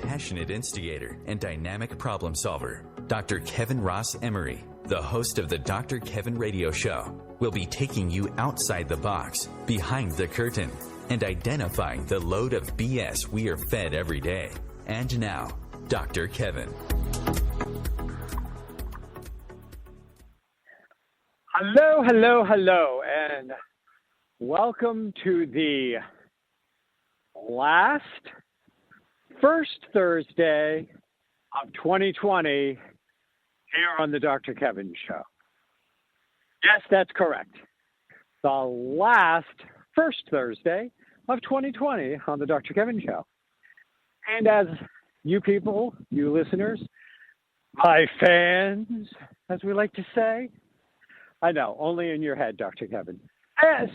passionate instigator and dynamic problem solver, Dr. Kevin Ross Emery, the host of the Dr. Kevin Radio Show, will be taking you outside the box, behind the curtain, and identifying the load of BS we are fed every day. And now, Dr. Kevin. Hello, hello, hello, and welcome to the first Thursday of 2020 here on the Dr. Kevin Show. Yes, that's correct. The first Thursday of 2020 on the Dr. Kevin Show. And as you people, you listeners, my fans, as we like to say, I know, only in your head, Dr. Kevin.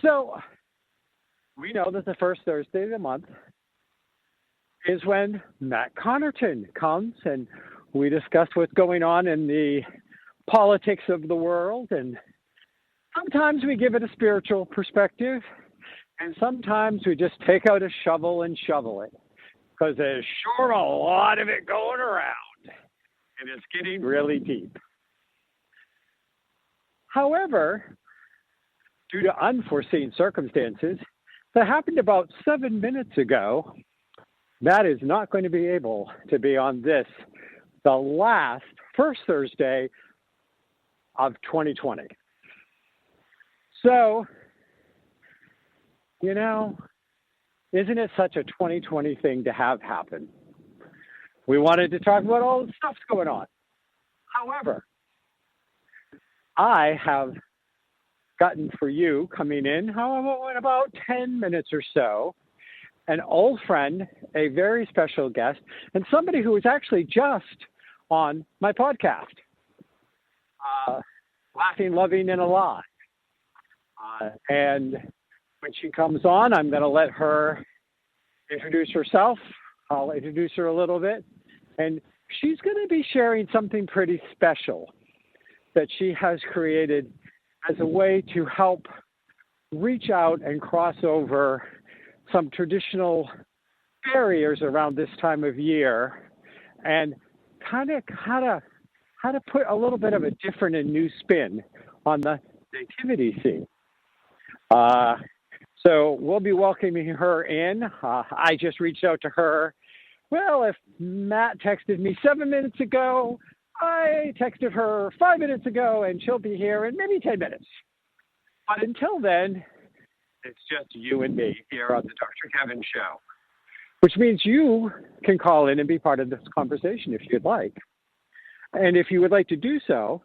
So we know that the first Thursday of the month is when Matt Connarton comes and we discuss what's going on in the politics of the world. And sometimes we give it a spiritual perspective, and sometimes we just take out a shovel and shovel it, because there's sure a lot of it going around, and it's getting really deep. However, due to unforeseen circumstances that happened about 7 minutes ago, Matt is not going to be able to be on the first Thursday of 2020. So, isn't it such a 2020 thing to have happen? We wanted to talk about all the stuff's going on. However, I have gotten for you coming in, in about 10 minutes or so, an old friend, a very special guest, and somebody who was actually just on my podcast, Laughing, Loving, and Alive. And when she comes on, I'm going to let her introduce herself. I'll introduce her a little bit. And she's going to be sharing something pretty special that she has created as a way to help reach out and cross over some traditional barriers around this time of year, and kind of how to put a little bit of a different and new spin on the Nativity Scene. So we'll be welcoming her in. I just reached out to her. Well, if Matt texted me 7 minutes ago, I texted her 5 minutes ago, and she'll be here in maybe 10 minutes. But until then, it's just you and me here on the Dr. Kevin Show, which means you can call in and be part of this conversation if you'd like. And if you would like to do so,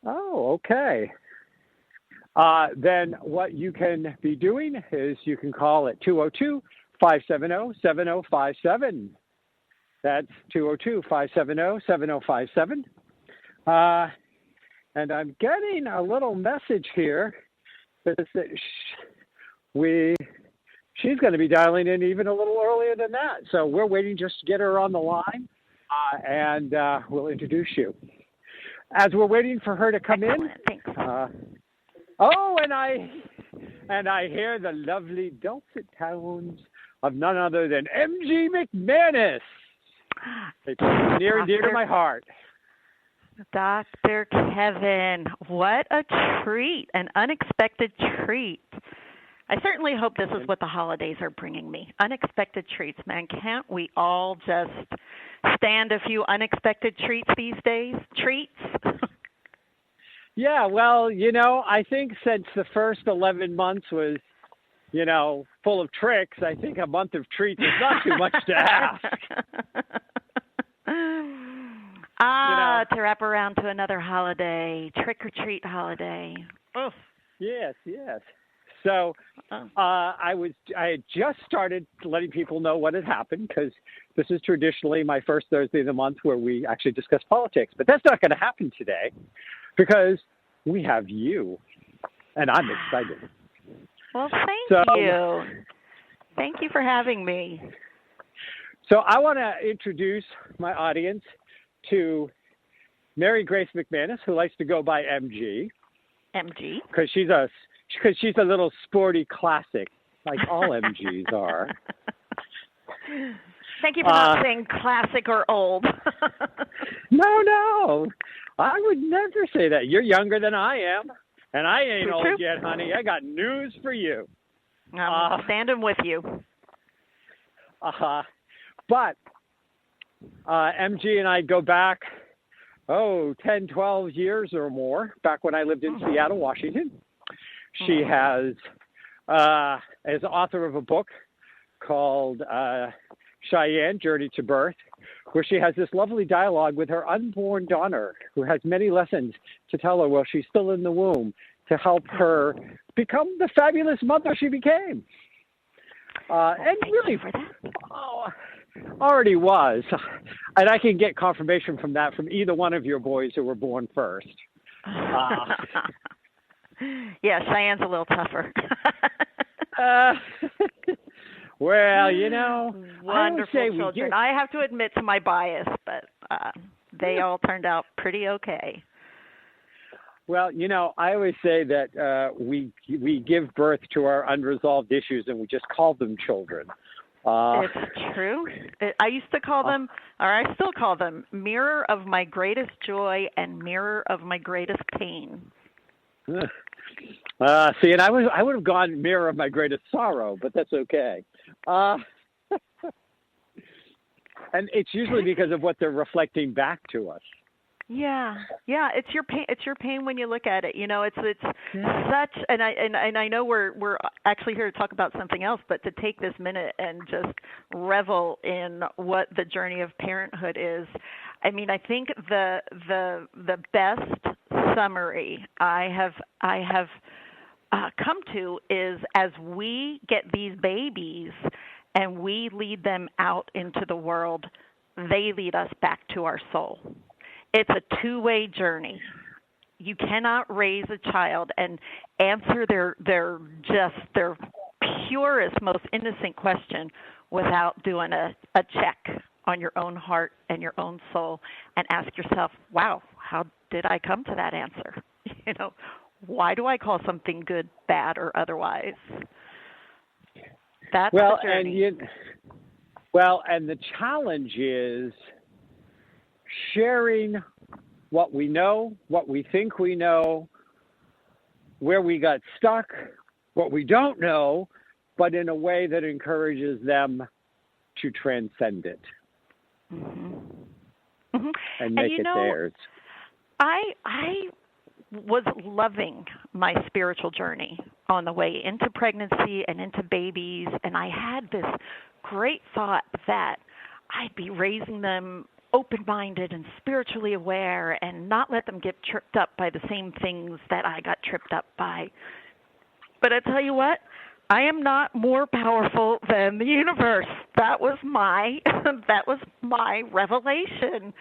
okay. Then what you can be doing is you can call at 202-570-7057. That's 202-570-7057. And I'm getting a little message here that she's going to be dialing in even a little earlier than that. So we're waiting just to get her on the line, and we'll introduce you. As we're waiting for her to come in. Thanks. And I hear the lovely dulcet tones of none other than Mcmanus. They put near and dear to my heart. Dr. Kevin, what a treat, an unexpected treat. I certainly hope this is what the holidays are bringing me. Unexpected treats, man. Can't we all just stand a few unexpected treats these days? Treats? Yeah, well, I think since the first 11 months was, full of tricks, I think a month of treats is not too much to ask. To wrap around to another holiday, trick-or-treat holiday. Oh. Yes. So I had just started letting people know what had happened, because this is traditionally my first Thursday of the month where we actually discuss politics. But that's not going to happen today, because we have you, and I'm excited. Well, thank you. Thank you for having me. So I want to introduce my audience to Mary Grace Mcmanus, who likes to go by MG. MG? Because she's a little sporty classic, like all MGs are. Thank you for not saying classic or old. No. I would never say that. You're younger than I am, and I ain't True. old yet, honey. I got news for you. I'm standing with you. But MG and I go back, 10, 12 years or more, back when I lived in Seattle, Washington. She is author of a book called Cheyenne, Journey to Birth, where she has this lovely dialogue with her unborn daughter, who has many lessons to tell her while she's still in the womb to help her become the fabulous mother she became. And really, already was. And I can get confirmation from that from either one of your boys who were born first. Yeah, Cheyenne's a little tougher. Well, wonderful children. I have to admit to my bias, but they all turned out pretty okay. Well, I always say that we give birth to our unresolved issues, and we just call them children. It's true. I used to call them, or I still call them, mirror of my greatest joy and mirror of my greatest pain. See, and I would have gone mirror of my greatest sorrow, but that's okay. And it's usually because of what they're reflecting back to us. Yeah, it's your pain. It's your pain when you look at it. It's such. And I know we're actually here to talk about something else, but to take this minute and just revel in what the journey of parenthood is. I mean, I think the best summary I have come to is, as we get these babies and we lead them out into the world, they lead us back to our soul. It's a two-way journey. You cannot raise a child and answer their purest, most innocent question without doing a check on your own heart and your own soul and ask yourself, wow, how did I come to that answer? Why do I call something good, bad, or otherwise? That's the journey. And the challenge is sharing what we know, what we think we know, where we got stuck, what we don't know, but in a way that encourages them to transcend it. Mm-hmm. Mm-hmm. And make it theirs. I was loving my spiritual journey on the way into pregnancy and into babies, and I had this great thought that I'd be raising them open-minded and spiritually aware and not let them get tripped up by the same things that I got tripped up by. But I tell you what, I am not more powerful than the universe. That was my revelation.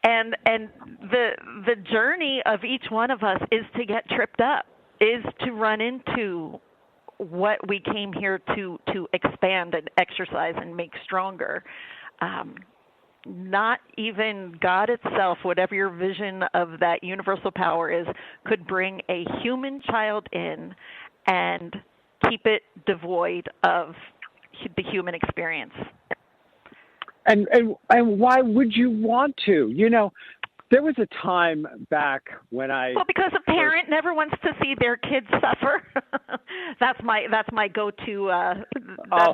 And the journey of each one of us is to get tripped up, is to run into what we came here to expand and exercise and make stronger. Not even God itself, whatever your vision of that universal power is, could bring a human child in and keep it devoid of the human experience. And why would you want to? There was a time back when because a parent never wants to see their kids suffer. That's my go-to. That's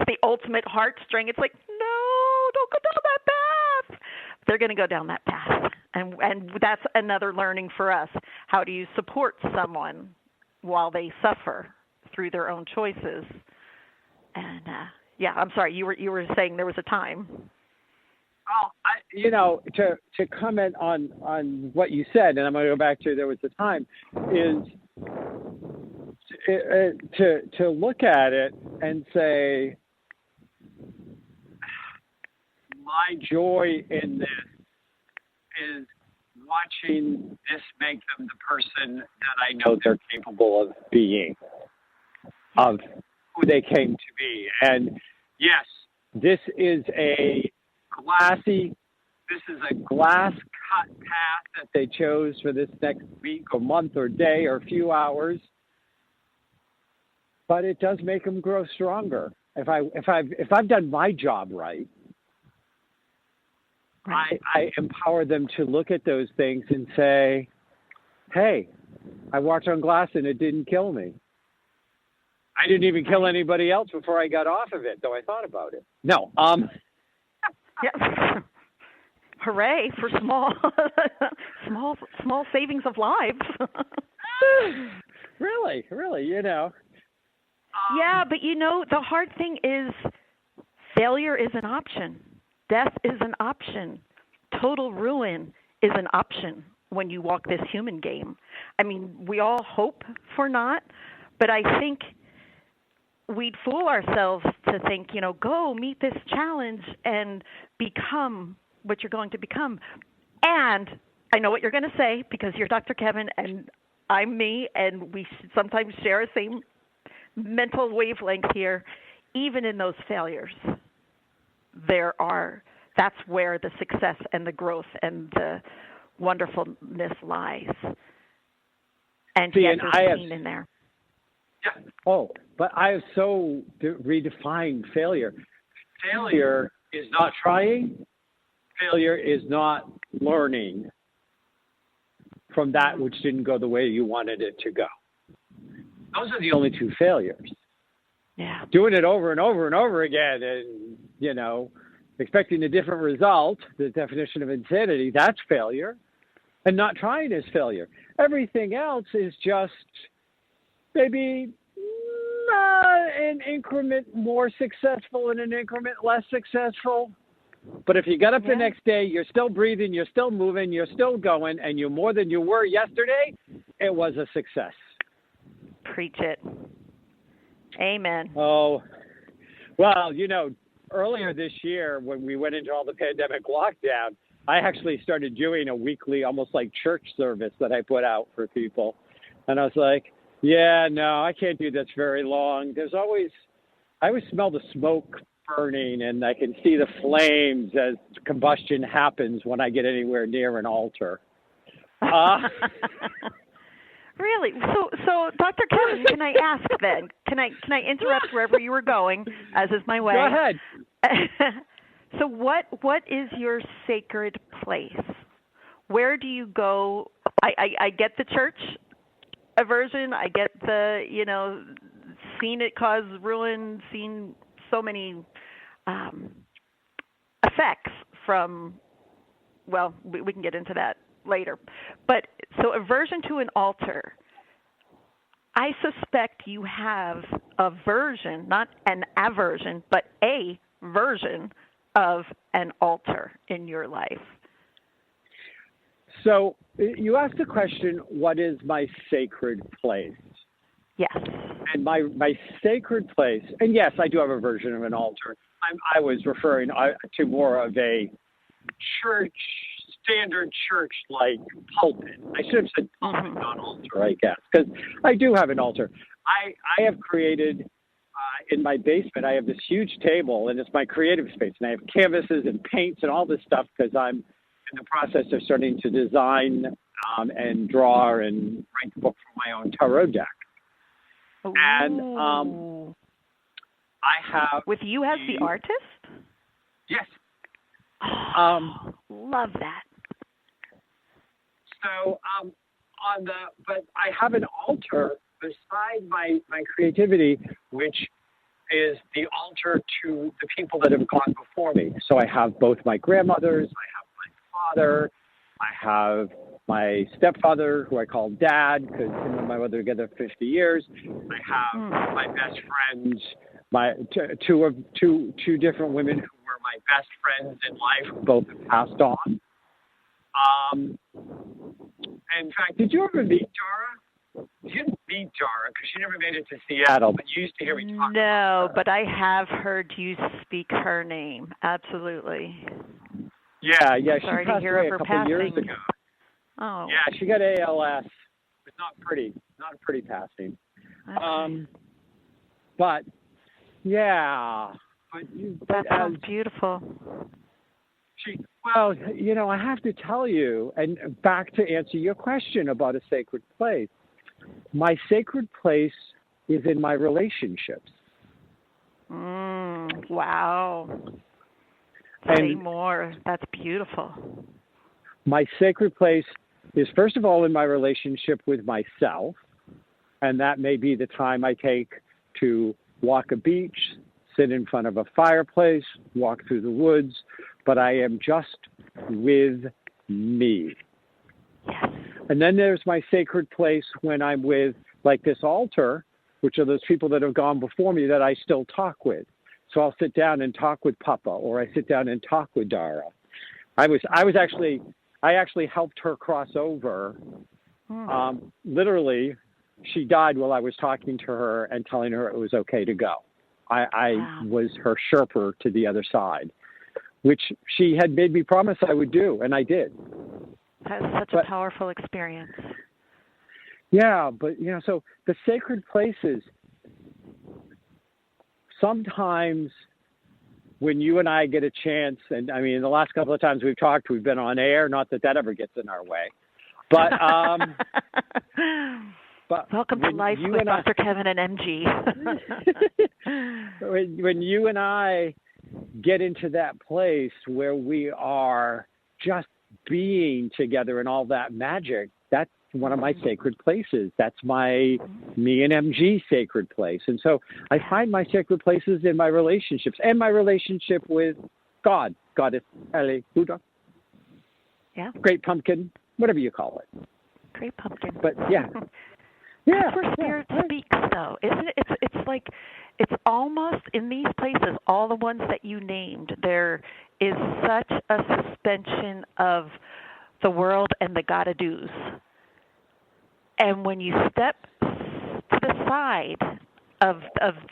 the ultimate heartstring. It's like, no, don't go down that path. They're going to go down that path, and that's another learning for us. How do you support someone while they suffer through their own choices? And I'm sorry, you were saying there was a time. Well, to comment on what you said, and I'm going to go back to there was a time, is to look at it and say, my joy in this is watching this make them the person that I know they're capable of being, of who they came to be. And yes, this is a glass cut path that they chose for this next week or month or day or few hours, but it does make them grow stronger. if I've done my job right, I empower them to look at those things and say, hey, I walked on glass and it didn't kill me. I didn't even kill anybody else before I got off of it, though I thought about it. No. Yeah. Hooray for small savings of lives. Really, you know. Yeah, but you know, the hard thing is failure is an option. Death is an option. Total ruin is an option when you walk this human game. I mean, we all hope for not, but I think we'd fool ourselves to think, you know, go meet this challenge and become what you're going to become. And I know what you're going to say because you're Dr. Kevin and I'm me, and we sometimes share the same mental wavelength here. Even in those failures, that's where the success and the growth and the wonderfulness lies. And yes, there's pain in there. Yeah. Oh, but I have so redefined failure. Failure is not trying. Failure is not learning from that which didn't go the way you wanted it to go. Those are the only two failures. Yeah. Doing it over and over and over again and, you know, expecting a different result, the definition of insanity, that's failure. And not trying is failure. Everything else is just maybe an increment more successful and an increment less successful. But if you got up the next day, you're still breathing, you're still moving, you're still going, and you're more than you were yesterday, it was a success. Preach it. Amen. Oh, well, you know, earlier this year when we went into all the pandemic lockdown, I actually started doing a weekly, almost like church service that I put out for people. And I was like, yeah, no, I can't do this very long. I always smell the smoke burning, and I can see the flames as combustion happens when I get anywhere near an altar. Really? So, Dr. Kevin, can I ask then? Can I interrupt wherever you were going, as is my way? Go ahead. So, what is your sacred place? Where do you go? I get the church aversion. I get the, you know, seen it cause ruin, seen so many effects from, well, we can get into that later. But so aversion to an altar, I suspect you have a version, not an aversion, but a version of an altar in your life. So you asked the question, what is my sacred place? Yes. And my sacred place, and yes, I do have a version of an altar. I was referring to more of a standard church-like pulpit. I should have said pulpit, not altar, I guess, because I do have an altar. I have created, in my basement, I have this huge table, and it's my creative space, and I have canvases and paints and all this stuff because I'm in the process of starting to design and draw and write the book for my own tarot deck. Ooh. And I have... With you as the artist? Yes. Love that. So, but I have an altar beside my creativity, which is the altar to the people that have gone before me. So I have both my grandmothers, I have my father, I have my stepfather, who I call Dad, because him and my mother are together 50 years. I have my best friends, two different women who were my best friends in life, who both have passed on. In fact, did you ever meet Jara? You didn't meet Jara because she never made it to Seattle, but you used to hear me talk about her. No, but I have heard you speak her name. Absolutely. Yeah. She Sorry passed to hear away of her a couple passing. years ago. Oh. Yeah, she got ALS. It's not a pretty passing. Okay. But yeah. That sounds beautiful. Well, you know, I have to tell you, and back to answer your question about a sacred place, my sacred place is in my relationships. Wow. Say more. That's beautiful. My sacred place is, first of all, in my relationship with myself. And that may be the time I take to walk a beach, sit in front of a fireplace, walk through the woods, but I am just with me. Yes. And then there's my sacred place when I'm with, like, this altar, which are those people that have gone before me that I still talk with. So I'll sit down and talk with Papa, or I sit down and talk with Dara. I actually helped her cross over. Literally, she died while I was talking to her and telling her it was okay to go. I was her Sherpa to the other side, which she had made me promise I would do, and I did. That's such a powerful experience. Yeah, but, so the sacred places, sometimes when you and I get a chance, and I mean, the last couple of times we've talked, we've been on air, not that ever gets in our way, but but welcome to Life with Dr. Kevin and MG. when you and I get into that place where we are just being together and all that magic, that's one of my sacred places. That's me and MG sacred place. And so I find my sacred places in my relationships and my relationship with God, Goddess, Eli, Buddha, Great Pumpkin, whatever you call it. Great Pumpkin. But yeah. That's where spirit speaks, though, isn't it? It's like, it's almost in these places, all the ones that you named, there is such a suspension of the world and the gotta-dos. And when you step to the side of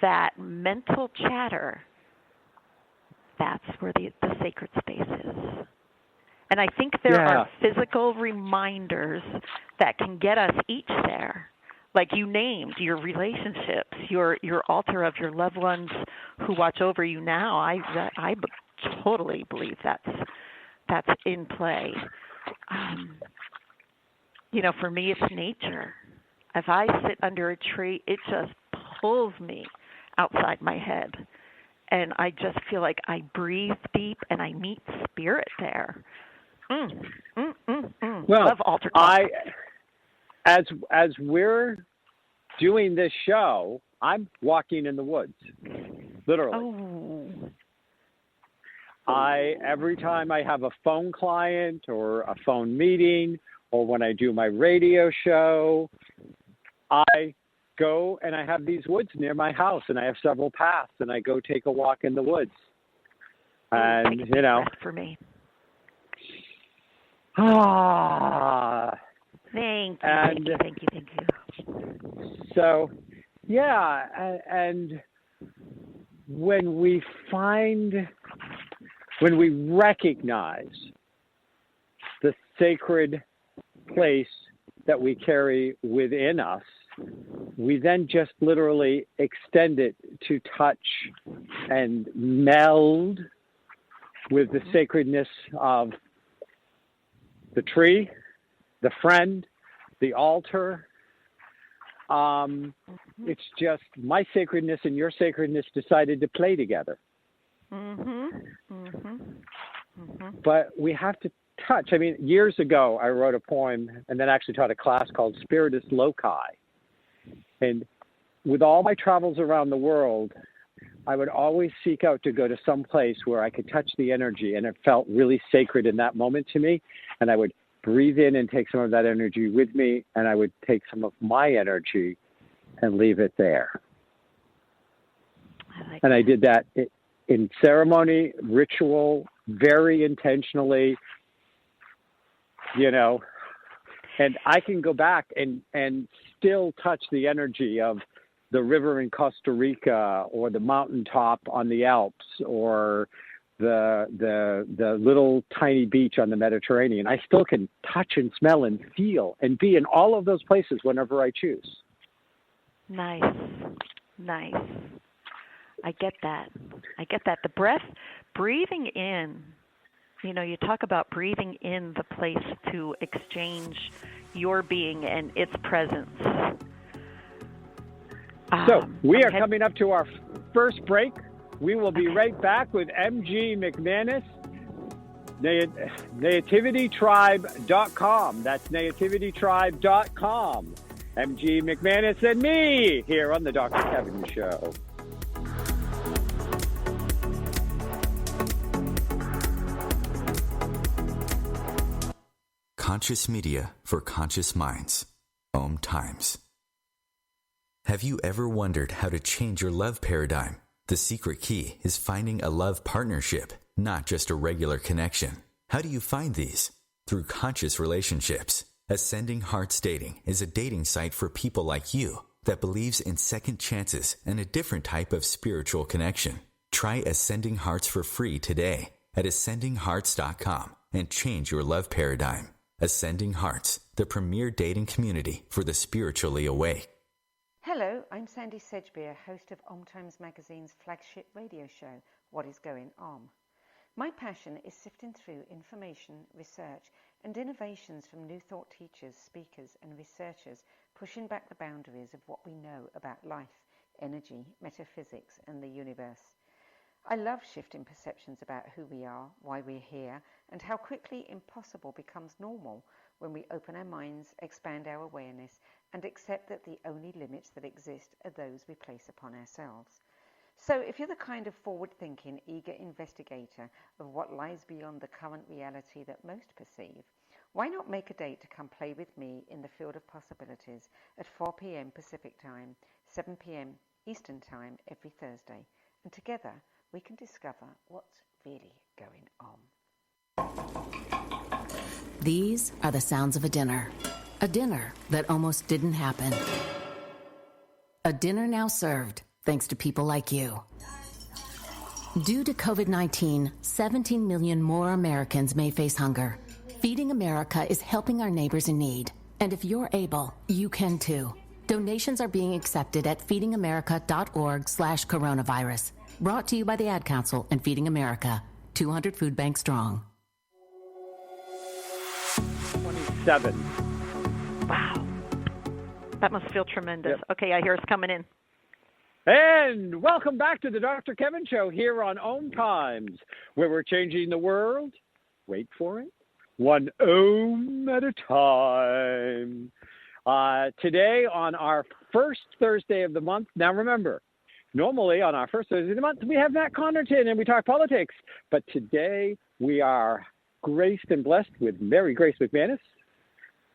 that mental chatter, that's where the sacred space is. And I think there are physical reminders that can get us each there. Like you named, your relationships, your altar of your loved ones who watch over you now. I totally believe that's in play. For me, it's nature. If I sit under a tree, it just pulls me outside my head. And I just feel like I breathe deep and I meet spirit there. Well, love altar talk. As we're doing this show, I'm walking in the woods, literally. Every time I have a phone client or a phone meeting, or when I do my radio show, I go and I have these woods near my house, and I have several paths, and I go take a walk in the woods. And, take a breath for me. Thank you. So, and when we recognize the sacred place that we carry within us, we then just literally extend it to touch and meld with the sacredness of the tree, the friend, the altar. It's just my sacredness and your sacredness decided to play together. But we have to touch. I mean, years ago, I wrote a poem and then actually taught a class called Spiritus Loci. And with all my travels around the world, I would always seek out to go to some place where I could touch the energy, and it felt really sacred in that moment to me. And I would breathe in and take some of that energy with me, and I would take some of my energy and leave it there. I did that in ceremony, ritual, very intentionally, and I can go back and still touch the energy of the river in Costa Rica, or the mountaintop on the Alps, or the little tiny beach on the Mediterranean. I still can touch and smell and feel and be in all of those places whenever I choose. Nice. I get that. The breath, breathing in, you talk about breathing in the place to exchange your being and its presence. So we are coming up to our first break. We will be right back with MG Mcmanus, NativityTribe.com. That's NativityTribe.com. MG Mcmanus and me here on the Dr. Kevin Show. Conscious media for conscious minds. OMTimes. Have you ever wondered how to change your love paradigm? The secret key is finding a love partnership, not just a regular connection. How do you find these? Through conscious relationships. Ascending Hearts Dating is a dating site for people like you that believes in second chances and a different type of spiritual connection. Try Ascending Hearts for free today at ascendinghearts.com and change your love paradigm. Ascending Hearts, the premier dating community for the spiritually awake. Hello, I'm Sandy Sedgbeer, host of OMTimes magazine's flagship radio show, What is Going On? My passion is sifting through information, research, and innovations from new thought teachers, speakers, and researchers pushing back the boundaries of what we know about life, energy, metaphysics, and the universe. I love shifting perceptions about who we are, why we're here, and how quickly impossible becomes normal when we open our minds, expand our awareness, and accept that the only limits that exist are those we place upon ourselves. So if you're the kind of forward-thinking, eager investigator of what lies beyond the current reality that most perceive, why not make a date to come play with me in the field of possibilities at 4 p.m. Pacific Time, 7 p.m. Eastern Time every Thursday, and together we can discover what's really going on. These are the sounds of a dinner that almost didn't happen. A dinner now served, thanks to people like you. Due to COVID-19, 17 million more Americans may face hunger. Feeding America is helping our neighbors in need. And if you're able, you can too. Donations are being accepted at feedingamerica.org/coronavirus. Brought to you by the Ad Council and Feeding America, 200 food banks strong. 27. Wow. That must feel tremendous. Yep. Okay, I hear it's coming in. And welcome back to the Dr. Kevin Show here on OMTimes, where we're changing the world. Wait for it. One ohm at a time. Today on our first Thursday of the month. Now remember, normally on our first Thursday of the month, we have Matt Connarton and we talk politics. But today we are graced and blessed with Mary Grace Mcmanus,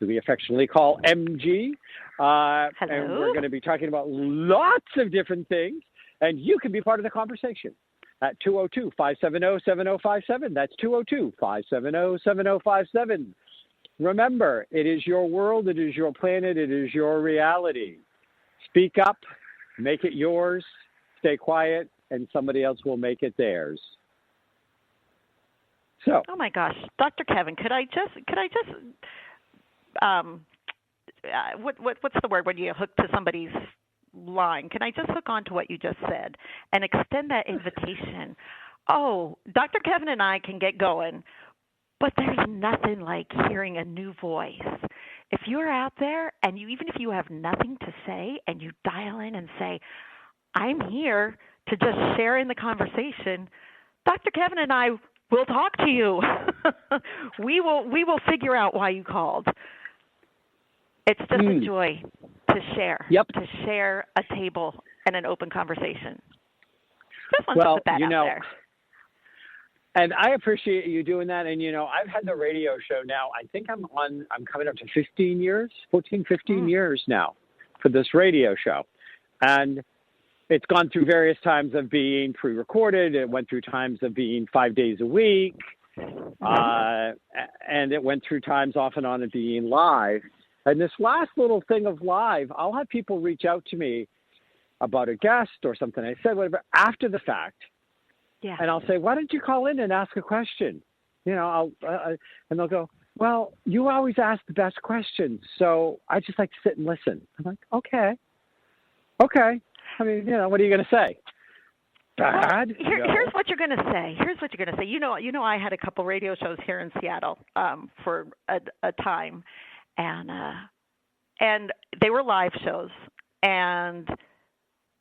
who we affectionately call MG. Hello. And we're going to be talking about lots of different things. And you can be part of the conversation at 202-570-7057. That's 202-570-7057. Remember, it is your world, it is your planet, it is your reality. Speak up, make it yours, stay quiet, and somebody else will make it theirs. So. Oh my gosh, Dr. Kevin, could I just what's the word when you hook to somebody's line? Can I just hook on to what you just said and extend that invitation? Oh, Dr. Kevin and I can get going, but there's nothing like hearing a new voice. If you're out there and even if you have nothing to say and you dial in and say, I'm here to just share in the conversation, Dr. Kevin and I will talk to you. We will figure out why you called. It's just a joy to share. Yep. To share a table and an open conversation. Just want to put that out there. And I appreciate you doing that. And, I've had the radio show now. I think I'm coming up to 15 years now for this radio show. And it's gone through various times of being pre-recorded. It went through times of being 5 days a week. And it went through times off and on of being live. And this last little thing of live, I'll have people reach out to me about a guest or something I said, whatever, after the fact. Yeah. And I'll say, why don't you call in and ask a question? And they'll go, well, you always ask the best questions, so I just like to sit and listen. I'm like, okay. I mean, what are you going to say? Bad? Here's what you're going to say. You know, I had a couple radio shows here in Seattle for a time, and they were live shows. And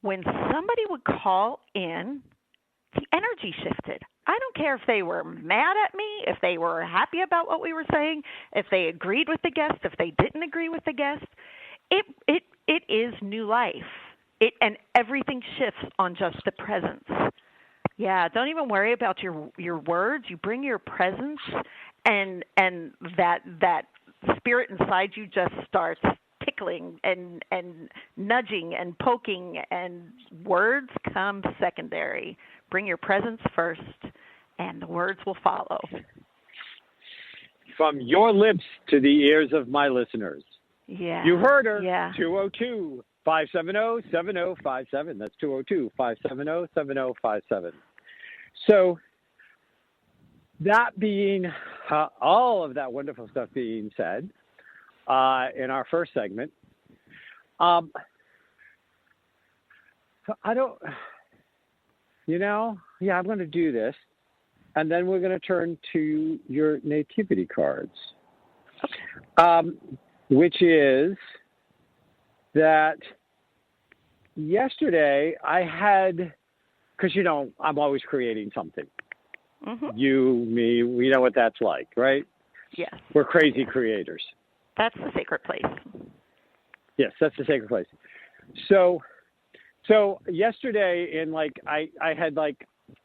when somebody would call in the energy shifted. I don't care if they were mad at me, if they were happy about what we were saying, if they agreed with the guest, if they didn't agree with the guest. It is new life. And everything shifts on just the presence. Yeah, don't even worry about your words. You bring your presence, and that spirit inside you just starts tickling and nudging and poking, and words come secondary. Bring your presence first, and the words will follow. From your lips to the ears of my listeners. Yeah. You heard her. Yeah. 202-570-7057. That's 202-570-7057. So that being all of that wonderful stuff being said in our first segment, so I don't, I'm going to do this, and then we're going to turn to your nativity cards, which is that yesterday I had, because, I'm always creating something. Mm-hmm. You, me, we know what that's like, right? Yes. We're crazy creators. That's the sacred place. Yes, that's the sacred place. So yesterday I had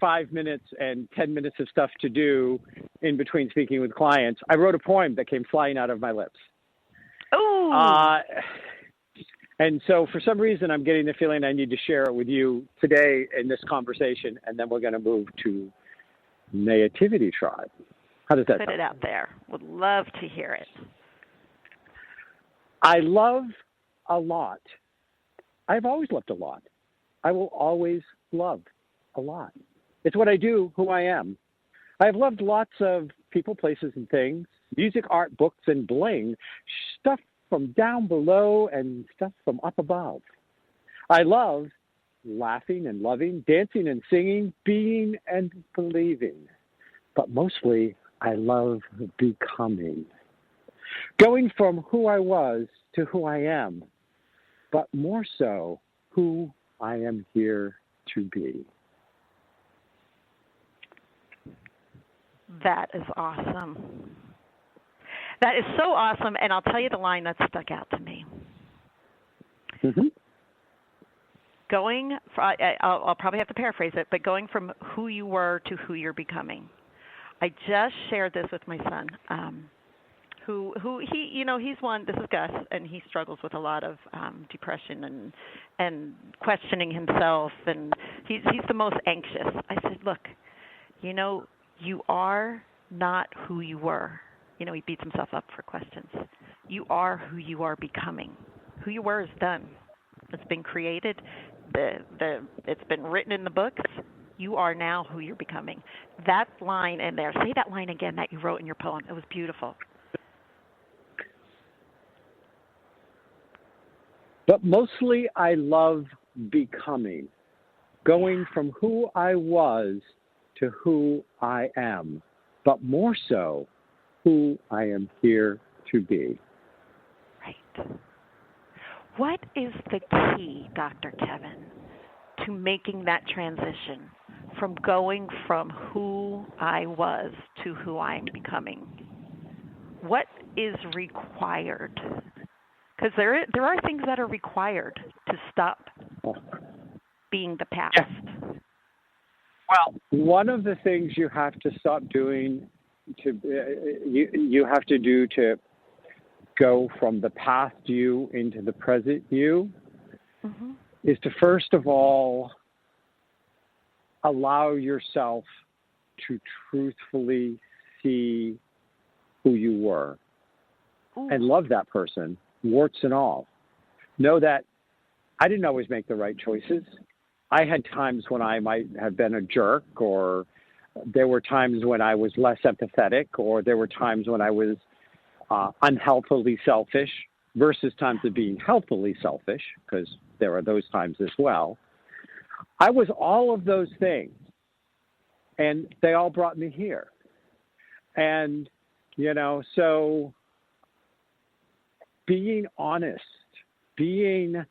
5 minutes and 10 minutes of stuff to do in between speaking with clients. I wrote a poem that came flying out of my lips. Oh. And so for some reason, I'm getting the feeling I need to share it with you today in this conversation, and then we're going to move to Nativity Tribe. How does that sound? Put it out there. Would love to hear it. I love a lot. I've always loved a lot. I will always love a lot. It's what I do, who I am. I've loved lots of people, places, and things, music, art, books, and bling, stuff from down below and stuff from up above. I love laughing and loving, dancing and singing, being and believing. But mostly, I love becoming. Going from who I was to who I am, but more so, who I am here to be. That is awesome. That is so awesome, and I'll tell you the line that stuck out to me. Mm-hmm. I'll probably have to paraphrase it, but going from who you were to who you're becoming. I just shared this with my son, who he's one. This is Gus, and he struggles with a lot of depression and questioning himself, and he's the most anxious. I said, look, you are not who you were. He beats himself up for questions. You are who you are becoming. Who you were is done. It's been created. It's been written in the books. You are now who you're becoming. That line in there. Say that line again that you wrote in your poem. It was beautiful. But mostly I love becoming. Going from who I was to who I am. But more so, who I am here to be. Right. What is the key, Dr. Kevin, to making that transition from going from who I was to who I'm becoming? What is required? Because there are things that are required to stop being the past. Yeah. Well, one of the things you have to stop doing, you have to do to go from the past you into the present you, mm-hmm. is to first of all allow yourself to truthfully see who you were. Ooh. And love that person, warts and all. Know that I didn't always make the right choices. I had times when I might have been a jerk, or there were times when I was less empathetic, or there were times when I was unhealthily selfish versus times of being healthily selfish, because there are those times as well. I was all of those things, and they all brought me here. And, so being honest, giving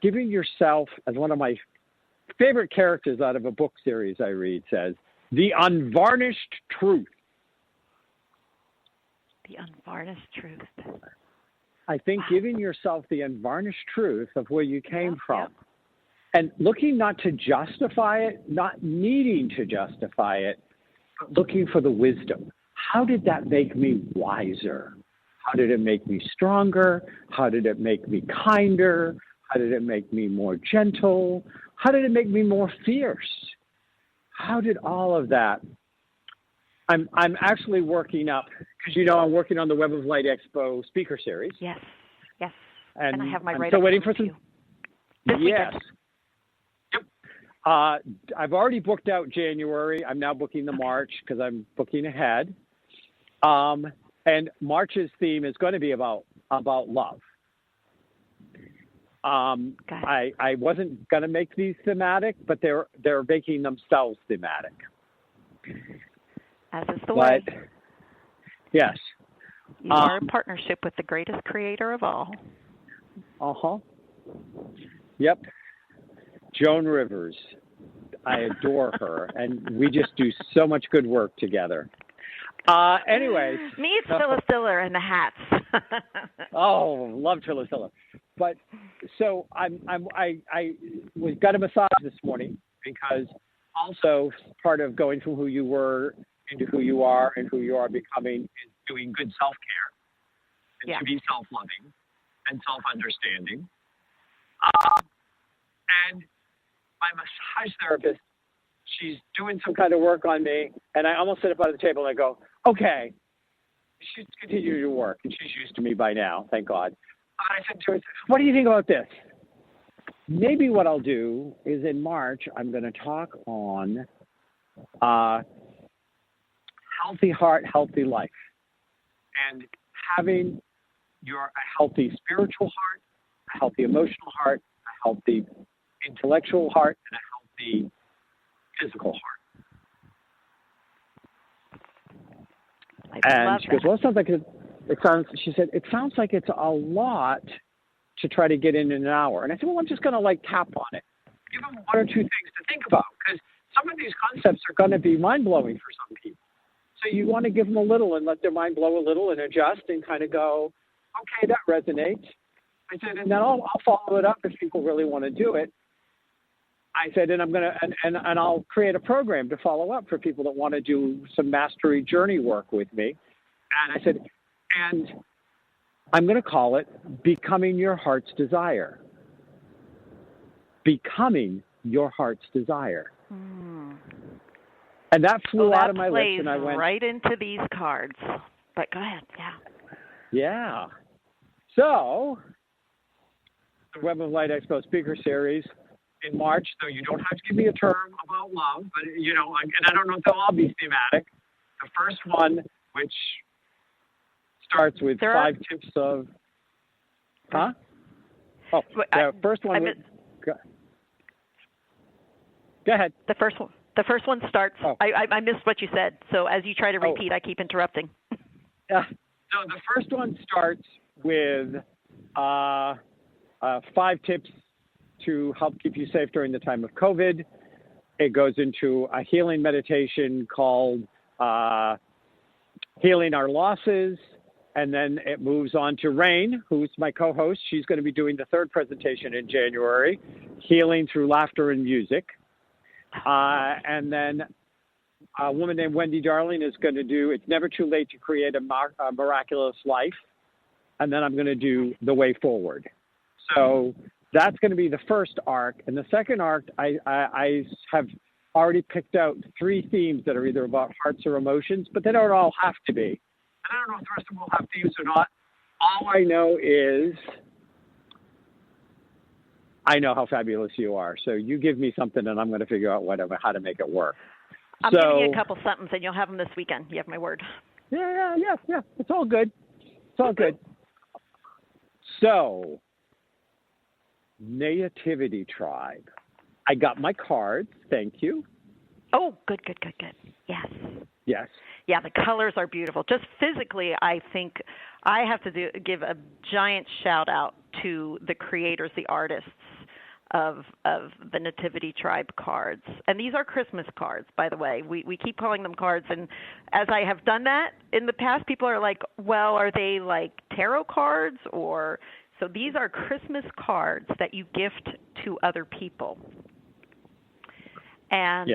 yourself, as one of my favorite characters out of a book series I read says, the unvarnished truth. The unvarnished truth. I think giving yourself the unvarnished truth of where you came from. Yep. And looking not to justify it, not needing to justify it, but looking for the wisdom. How did that make me wiser? How did it make me stronger? How did it make me kinder? How did it make me more gentle? How did it make me more fierce? How did all of that? I'm actually working up, because I'm working on the Web of Light Expo speaker series. Yes. And I have my I'm write-up still waiting for some. This Yes. weekend. Yep. I've already booked out January. I'm now booking the March because I'm booking ahead. And March's theme is going to be about love. I wasn't going to make these thematic, but they're making themselves thematic. As is the way. Yes. You are in partnership with the greatest creator of all. Yep. Joan Rivers. I adore her, and we just do so much good work together. Anyways. Me, it's Phyllis Diller and the hats. Oh, love Phyllis Diller. But so I got a massage this morning because also part of going from who you were into who you are and who you are becoming is doing good self-care and to be self-loving and self-understanding. And my massage therapist, she's doing some kind of work on me, and I almost sit up at the table and I go, okay, she's continuing to work, and she's used to me by now, thank God. I said to her, what do you think about this? Maybe what I'll do is in March, I'm going to talk on healthy heart, healthy life, and having a healthy spiritual heart, a healthy emotional heart, a healthy intellectual heart, and a healthy physical heart. And she goes, well, it sounds like she said, it sounds like it's a lot to try to get in an hour. And I said, well, I'm just going to tap on it. Give them one or two things to think about, because some of these concepts are going to be mind-blowing for some people. So you want to give them a little and let their mind blow a little and adjust and kind of go, okay, that resonates. I said, and then I'll follow it up if people really want to do it. I said, and I'm going to, and I'll create a program to follow up for people that want to do some mastery journey work with me. And I said, and I'm going to call it Becoming Your Heart's Desire. Becoming Your Heart's Desire. And that flew out of my lips, and I went right into these cards. But go ahead, Yeah. So, the Web of Light Expo speaker series in March, though you don't have to give me a term about love, but, and I don't know if they'll all be thematic. The first one, which starts with 5 tips of... Huh? Oh, the first one... Go ahead. The first one starts... Oh. I missed what you said, so as you try to repeat, I keep interrupting. So the first one starts with 5 tips to help keep you safe during the time of COVID. It goes into a healing meditation called Healing Our Losses. And then it moves on to Rain, who's my co-host. She's going to be doing the third presentation in January, Healing Through Laughter and Music. And then a woman named Wendy Darling is going to do It's Never Too Late to Create a Miraculous Life. And then I'm going to do The Way Forward. So that's going to be the first arc. And the second arc, I have already picked out 3 themes that are either about hearts or emotions, but they don't all have to be. And I don't know if the rest of them will have themes or not. All I know is I know how fabulous you are. So you give me something, and I'm going to figure out how to make it work. I'm giving you a couple somethings, and you'll have them this weekend. You have my word. Yeah. It's all good. It's all good. So, Nativity Tribe. I got my cards. Thank you. Oh, good. Yes. Yeah, the colors are beautiful. Just physically, I think I have to give a giant shout out to the creators, the artists. of the Nativity Tribe cards. And these are Christmas cards, by the way. We keep calling them cards, and as I have done that in the past, people are like, well, are they like tarot cards? Or so these are Christmas cards that you gift to other people. And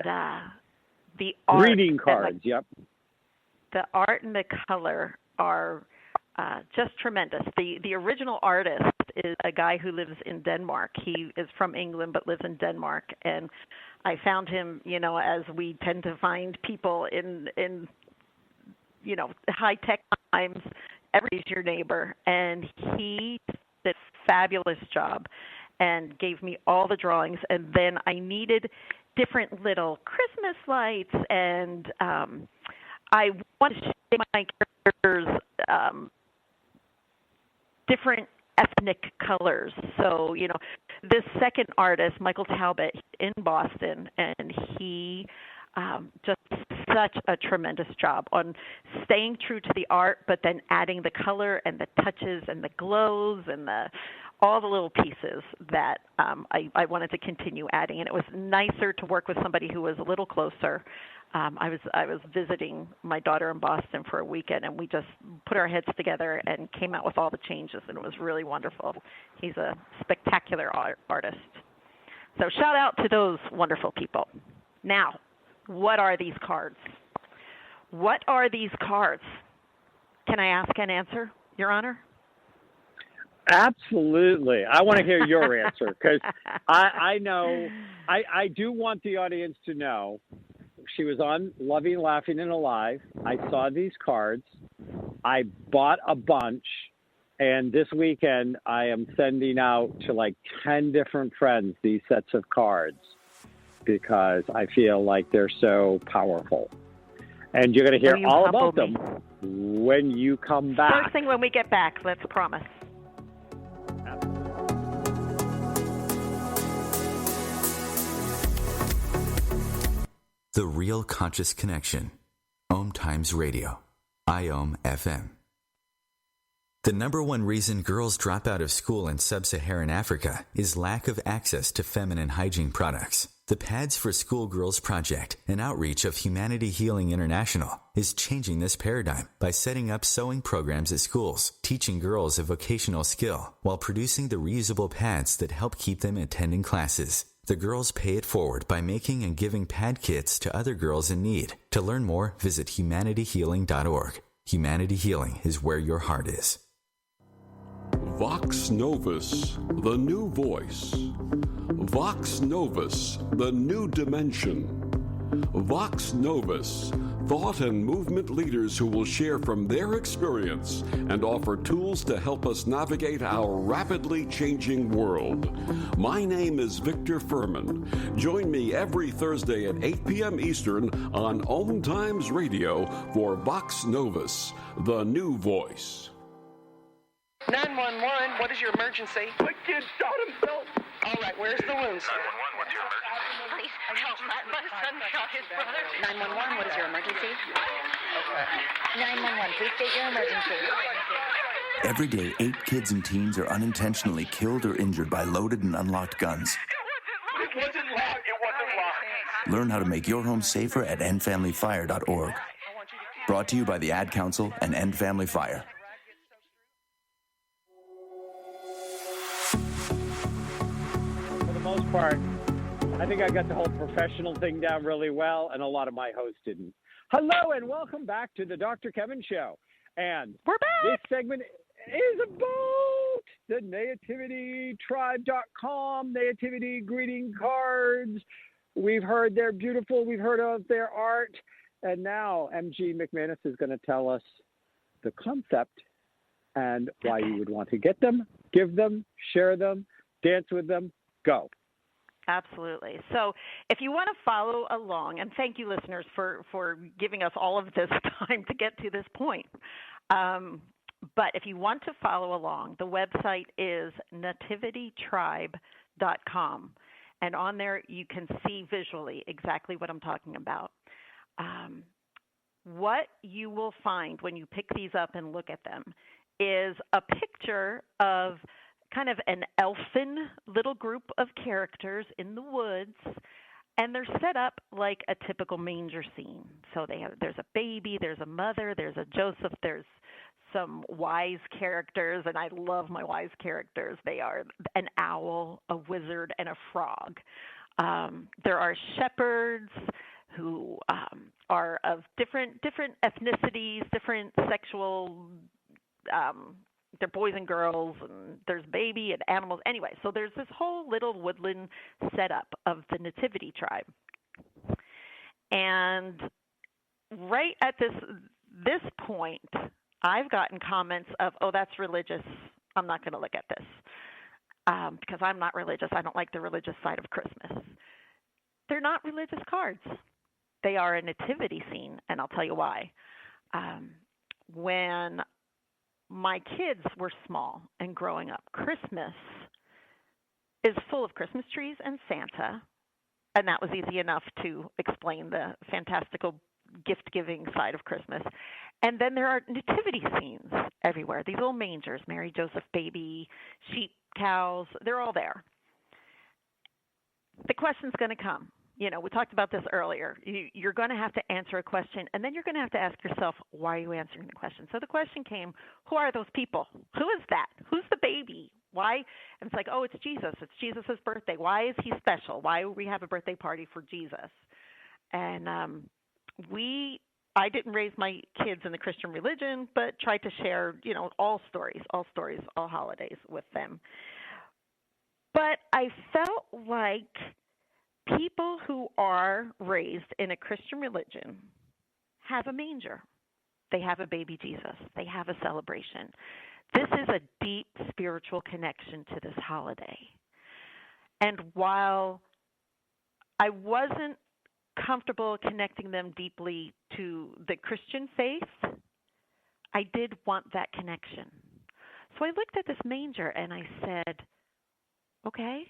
the art, greeting cards, yep. The art and the color are just tremendous. The original artist is a guy who lives in Denmark. He is from England but lives in Denmark, and I found him, as we tend to find people in high-tech times, everybody's your neighbor, and he did a fabulous job and gave me all the drawings, and then I needed different little Christmas lights, and I wanted to show my characters different ethnic colors. So, this second artist, Michael Talbot, in Boston, and he just such a tremendous job on staying true to the art, but then adding the color and the touches and the glows and all the little pieces that I wanted to continue adding. And it was nicer to work with somebody who was a little closer. I was visiting my daughter in Boston for a weekend, and we just put our heads together and came out with all the changes, and it was really wonderful. He's a spectacular artist. So shout out to those wonderful people. Now, what are these cards? What are these cards? Can I ask and answer, Your Honor? Absolutely. I want to hear your answer, because I know, I do want the audience to know. She was on Loving, Laughing, and Alive. I saw these cards. I bought a bunch, and this weekend I am sending out to like 10 different friends these sets of cards because I feel like they're so powerful. And you're going to hear all about them when you come back. First thing when we get back, let's promise. The Real Conscious Connection. OMTimes Radio. IOM FM. The number one reason girls drop out of school in sub-Saharan Africa is lack of access to feminine hygiene products. The Pads for Schoolgirls Project, an outreach of Humanity Healing International, is changing this paradigm by setting up sewing programs at schools, teaching girls a vocational skill, while producing the reusable pads that help keep them attending classes. The girls pay it forward by making and giving pad kits to other girls in need. To learn more, visit humanityhealing.org. Humanity Healing is where your heart is. Vox Novus, the new voice. Vox Novus, the new dimension. Vox Novus, thought and movement leaders who will share from their experience and offer tools to help us navigate our rapidly changing world. My name is Victor Furman. Join me every Thursday at 8 p.m. Eastern on OMTimes Radio for Vox Novus, the new voice. 911, what is your emergency? My kid shot himself. All right, where's the wound, sir? 911, what's your emergency? Please help. My son shot his brother. 911, what is your emergency? Okay. 911, please state your emergency. Every day, 8 kids and teens are unintentionally killed or injured by loaded and unlocked guns. It wasn't locked. It wasn't locked. Learn how to make your home safer at endfamilyfire.org. Brought to you by the Ad Council and End Family Fire. For the most part, I think I got the whole professional thing down really well, and a lot of my hosts didn't. Hello, and welcome back to the Dr. Kevin Show. And we're back. This segment is about the nativitytribe.com, nativity greeting cards. We've heard they're beautiful. We've heard of their art. And now MG Mcmanus is going to tell us the concept and why you would want to get them, give them, share them, dance with them. Go. Absolutely. So if you want to follow along, and thank you, listeners, for giving us all of this time to get to this point. But if you want to follow along, the website is nativitytribe.com. And on there, you can see visually exactly what I'm talking about. What you will find when you pick these up and look at them is a picture of kind of an elfin little group of characters in the woods, and they're set up like a typical manger scene. So there's a baby, there's a mother, there's a Joseph, there's some wise characters, and I love my wise characters. They are an owl, a wizard, and a frog. There are shepherds who are of different ethnicities, different sexual. They're boys and girls, and there's baby and animals. Anyway, so there's this whole little woodland setup of the Nativity tribe. And right at this point, I've gotten comments of, "Oh, that's religious. I'm not going to look at this because I'm not religious. I don't like the religious side of Christmas." They're not religious cards. They are a nativity scene, and I'll tell you why. When my kids were small and growing up, Christmas is full of Christmas trees and Santa, and that was easy enough to explain the fantastical gift-giving side of Christmas. And then there are nativity scenes everywhere. These little mangers, Mary, Joseph, baby, sheep, cows, they're all there. The question's going to come. You know, we talked about this earlier. You're going to have to answer a question, and then you're going to have to ask yourself, why are you answering the question? So the question came, who are those people? Who is that? Who's the baby? Why? And it's like, oh, it's Jesus. It's Jesus' birthday. Why is he special? Why would we have a birthday party for Jesus? And I didn't raise my kids in the Christian religion, but tried to share, you know, all stories, all holidays with them. But I felt like people who are raised in a Christian religion have a manger. They have a baby Jesus. They have a celebration. This is a deep spiritual connection to this holiday. And while I wasn't comfortable connecting them deeply to the Christian faith, I did want that connection. So I looked at this manger and I said, okay,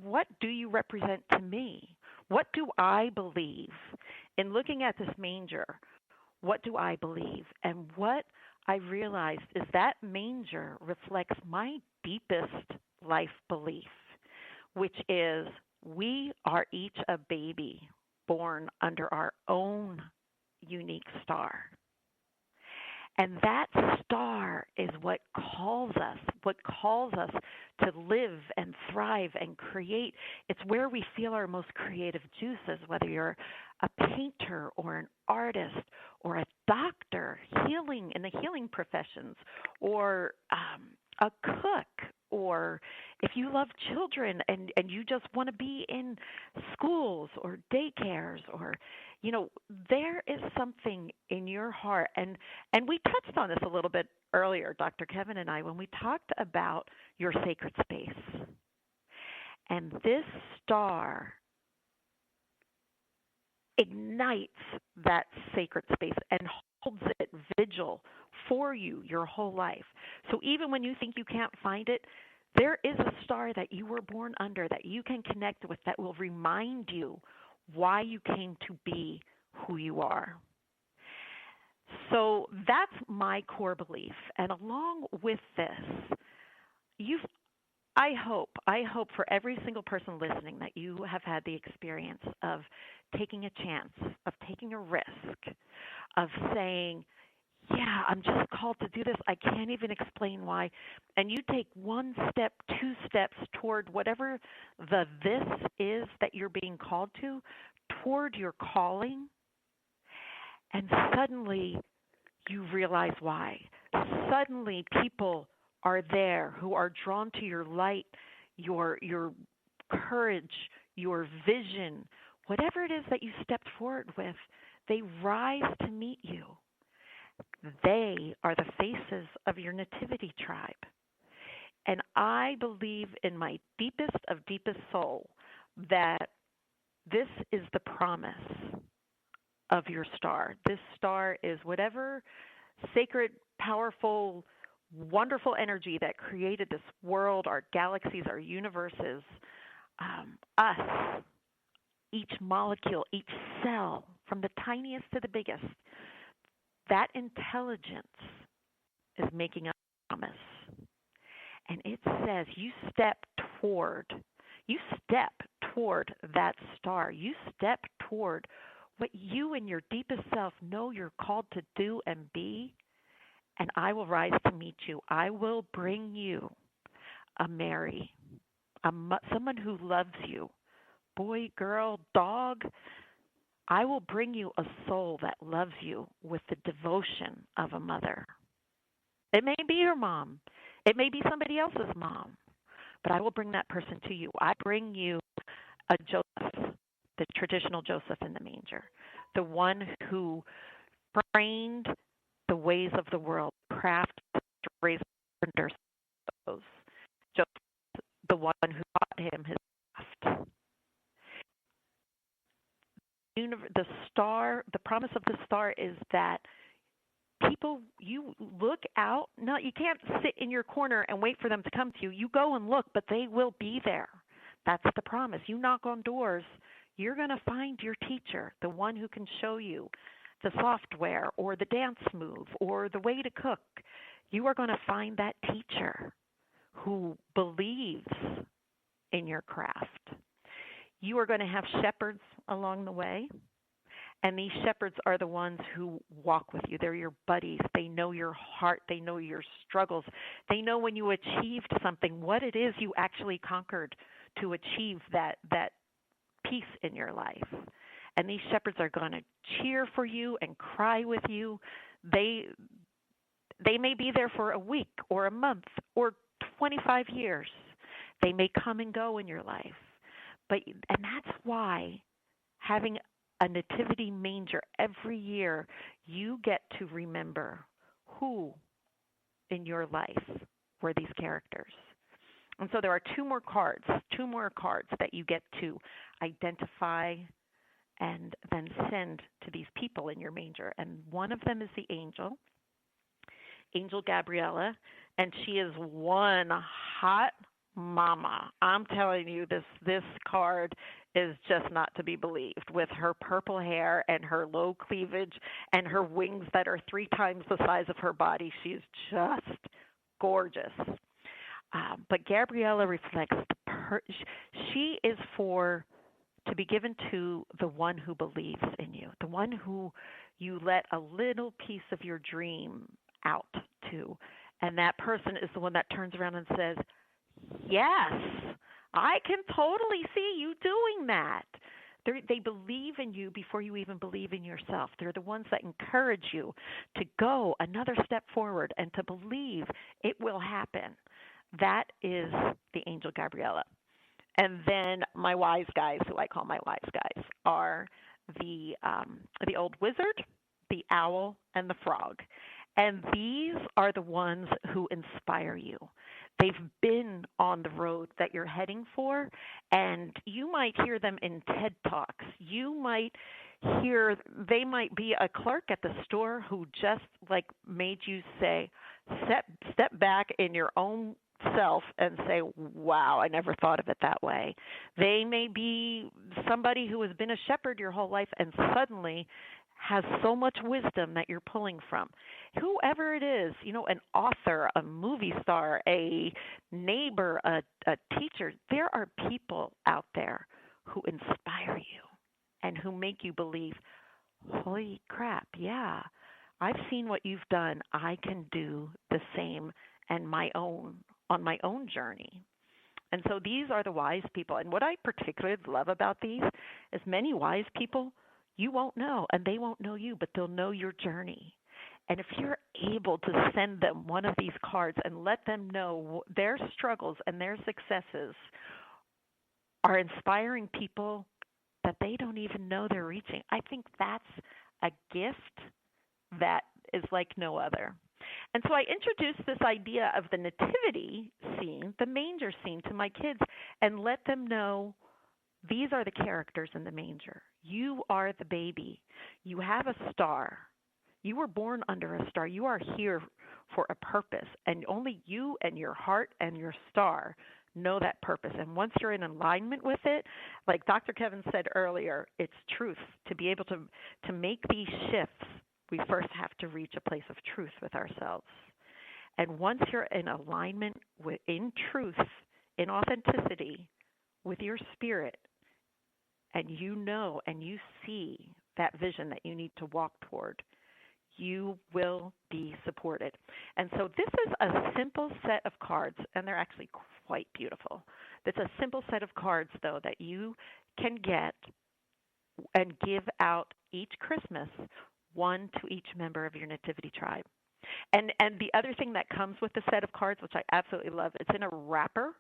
what do you represent to me? What do I believe? In looking at this manger, what do I believe? And what I realized is that manger reflects my deepest life belief, which is we are each a baby born under our own unique star. And that star is what calls us to live and thrive and create. It's where we feel our most creative juices, whether you're a painter or an artist or a doctor, healing in the healing professions, or a cook, or if you love children and you just want to be in schools or daycares, or, you know, there is something in your heart. And we touched on this a little bit earlier, Dr. Kevin and I, when we talked about your sacred space. And this star ignites that sacred space and holds it vigil for you your whole life. So even when you think you can't find it, there is a star that you were born under that you can connect with that will remind you why you came to be who you are. So that's my core belief. And along with this, I hope for every single person listening that you have had the experience of taking a chance, of taking a risk, of saying, yeah, I'm just called to do this. I can't even explain why. And you take one step, two steps toward whatever this is that you're being called to, toward your calling, and suddenly you realize why. Suddenly people are there who are drawn to your light, your courage, your vision, whatever it is that you stepped forward with, they rise to meet you. They are the faces of your nativity tribe. And I believe in my deepest of deepest soul that this is the promise of your star. This star is whatever sacred, powerful, wonderful energy that created this world, our galaxies, our universes, us, each molecule, each cell, from the tiniest to the biggest. That intelligence is making a promise. And it says you step toward that star. You step toward what you in your deepest self know you're called to do and be, and I will rise to meet you. I will bring you a Mary, someone who loves you, boy, girl, dog. I will bring you a soul that loves you with the devotion of a mother. It may be your mom. It may be somebody else's mom. But I will bring that person to you. I bring you a Joseph, the traditional Joseph in the manger, the one who framed the ways of the world, crafted to raise under those. Joseph, the one who taught him his craft. The star, the promise of the star is that people, you look out. No, you can't sit in your corner and wait for them to come to you. You go and look, but they will be there. That's the promise. You knock on doors, you're going to find your teacher, the one who can show you the software or the dance move or the way to cook. You are going to find that teacher who believes in your craft. You are going to have shepherds along the way. And these shepherds are the ones who walk with you. They're your buddies. They know your heart. They know your struggles. They know when you achieved something, what it is you actually conquered to achieve that peace in your life. And these shepherds are going to cheer for you and cry with you. They may be there for a week or a month or 25 years. They may come and go in your life. And that's why having a nativity manger every year, you get to remember who in your life were these characters. And so there are two more cards that you get to identify and then send to these people in your manger. And one of them is the angel Gabriella, and she is one hot mama. I'm telling you, this card is just not to be believed, with her purple hair and her low cleavage and her wings that are 3 times the size of her body. She's just gorgeous. But Gabriella reflects she is to be given to the one who believes in you, the one who you let a little piece of your dream out to. And that person is the one that turns around and says, yes, I can totally see you doing that. They believe in you before you even believe in yourself. They're the ones that encourage you to go another step forward and to believe it will happen. That is the angel Gabriella. And then my wise guys, who I call my wise guys, are the old wizard, the owl, and the frog. And these are the ones who inspire you. They've been on the road that you're heading for, and you might hear them in TED Talks. They might be a clerk at the store who just made you say, step back in your own self and say, wow, I never thought of it that way. They may be somebody who has been a shepherd your whole life and suddenly has so much wisdom that you're pulling from. Whoever it is, an author, a movie star, a neighbor, a teacher, there are people out there who inspire you and who make you believe, holy crap, yeah, I've seen what you've done. I can do the same on my own journey. And so these are the wise people. And what I particularly love about these is many wise people you won't know, and they won't know you, but they'll know your journey. And if you're able to send them one of these cards and let them know their struggles and their successes are inspiring people that they don't even know they're reaching, I think that's a gift that is like no other. And so I introduced this idea of the nativity scene, the manger scene, to my kids and let them know these are the characters in the manger. You are the baby. You have a star. You were born under a star. You are here for a purpose, and only you and your heart and your star know that purpose. And once you're in alignment with it, like Dr. Kevin said earlier, it's truth. To be able to make these shifts, we first have to reach a place of truth with ourselves. And once you're in alignment in truth, in authenticity with your spirit, and you know and you see that vision that you need to walk toward, you will be supported. And so this is a simple set of cards, and they're actually quite beautiful. It's a simple set of cards, though, that you can get and give out each Christmas, one to each member of your Nativity tribe. And the other thing that comes with the set of cards, which I absolutely love, it's in a wrapper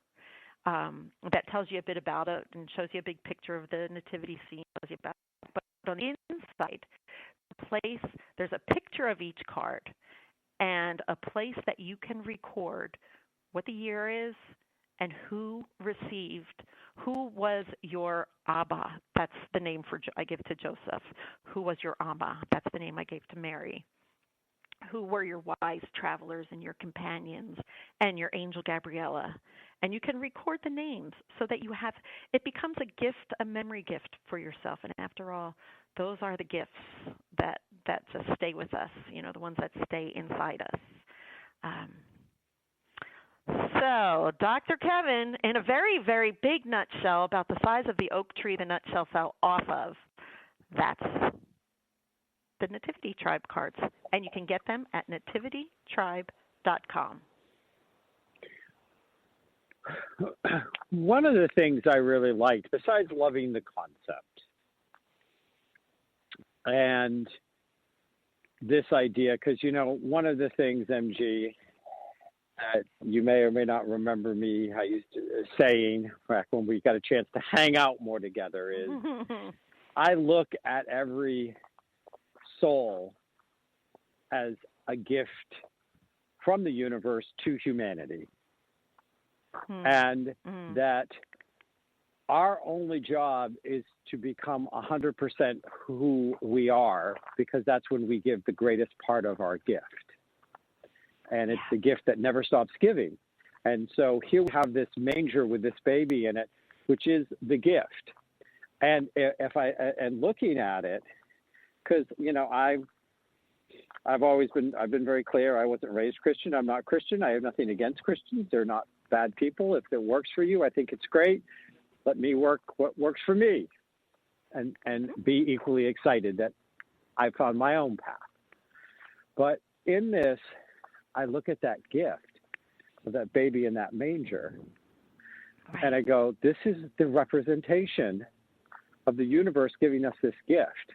that tells you a bit about it and shows you a big picture of the Nativity Scene. Tells you about it. But on the inside, there's a picture of each card and a place that you can record what the year is and who was your Abba. That's the name I gave to Joseph. Who was your Abba? That's the name I gave to Mary. Who were your wise travelers and your companions and your angel Gabriella. And you can record the names so that it becomes a gift, a memory gift for yourself. And after all, those are the gifts that just stay with us, the ones that stay inside us. So, Dr. Kevin, in a very, very big nutshell, about the size of the oak tree the nutshell fell off of, that's the Nativity Tribe cards. And you can get them at nativitytribe.com. One of the things I really liked, besides loving the concept and this idea, because, one of the things, MG, that you may or may not remember me saying back when we got a chance to hang out more together is I look at every soul as a gift from the universe to humanity. And that our only job is to become 100% who we are, because that's when we give the greatest part of our gift. And it's the gift that never stops giving. And so here we have this manger with this baby in it, which is the gift. And and looking at it, because I've been very clear. I wasn't raised Christian. I'm not Christian. I have nothing against Christians. They're not bad people. If it works for you, I think it's great. Let me work what works for me, and be equally excited that I found my own path. But in this, I look at that gift of that baby in that manger, and I go, this is the representation of the universe giving us this gift.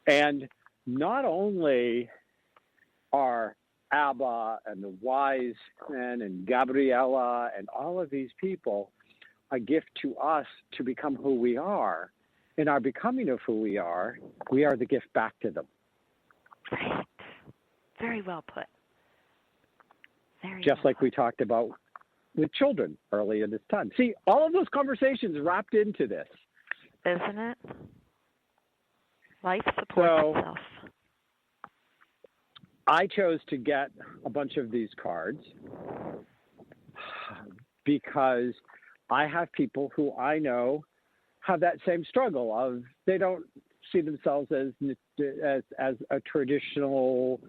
And not only are Abba and the wise men and Gabriella and all of these people a gift to us to become who we are, in our becoming of who we are the gift back to them. Right. Very well put. Just like we talked about with children earlier this time. See, all of those conversations wrapped into this. Isn't it? Life supports itself. I chose to get a bunch of these cards because I have people who I know have that same struggle of they don't see themselves as a traditional,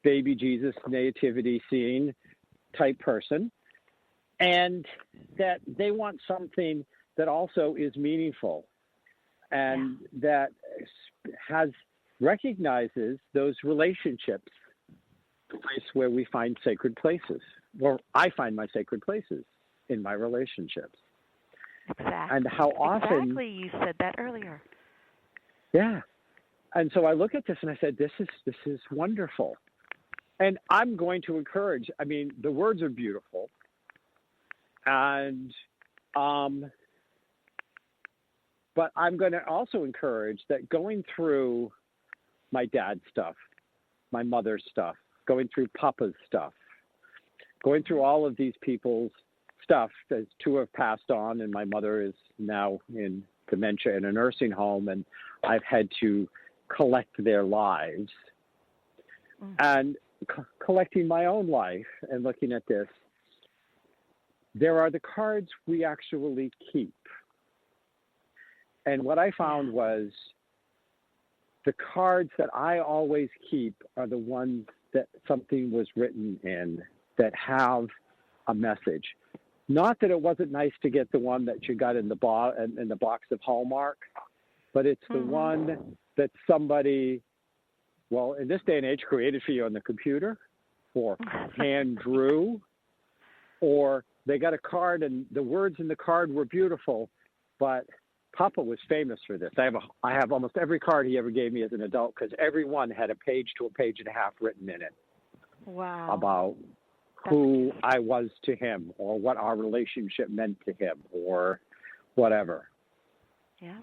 baby Jesus nativity scene type person, and that they want something that also is meaningful and that recognizes those relationships, the place where we find sacred places, or I find my sacred places in my relationships. Exactly. And how often... Exactly, you said that earlier. Yeah. And so I look at this and I said, this is wonderful. And I'm going to encourage, the words are beautiful. And, but I'm going to also encourage that going through my dad's stuff, my mother's stuff, going through Papa's stuff, going through all of these people's stuff, as two have passed on, and my mother is now in dementia in a nursing home, and I've had to collect their lives. And collecting my own life and looking at this, there are the cards we actually keep. And what I found was the cards that I always keep are the ones that something was written in that have a message. Not that it wasn't nice to get the one that you got in the box of Hallmark, but it's the one that somebody, well, in this day and age, created for you on the computer, or hand drew, or they got a card and the words in the card were beautiful, but Papa was famous for this. I have almost every card he ever gave me as an adult, because every one had a page to a page and a half written in it. Wow. About who I was to him, or what our relationship meant to him, or whatever. Yeah.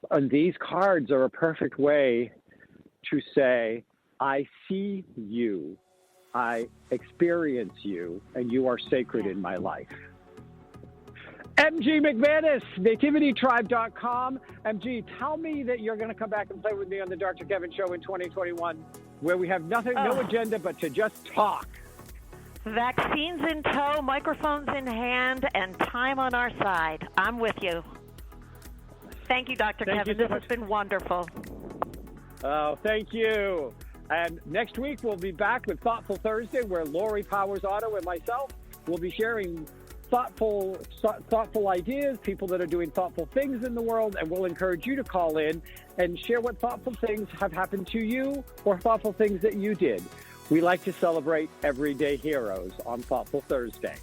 And these cards are a perfect way to say, I see you, I experience you, and you are sacred in my life. MG Mcmanus, nativitytribe.com. MG, tell me that you're going to come back and play with me on the Dr. Kevin Show in 2021, where we have nothing, no agenda, but to just talk. Vaccines in tow, microphones in hand, and time on our side. I'm with you. Thank you, Dr. Kevin. This has been wonderful. Oh, thank you. And next week, we'll be back with Thoughtful Thursday, where Lori Powers Otto and myself will be sharing thoughtful ideas, people that are doing thoughtful things in the world, and we'll encourage you to call in and share what thoughtful things have happened to you or thoughtful things that you did. We like to celebrate everyday heroes on Thoughtful Thursday.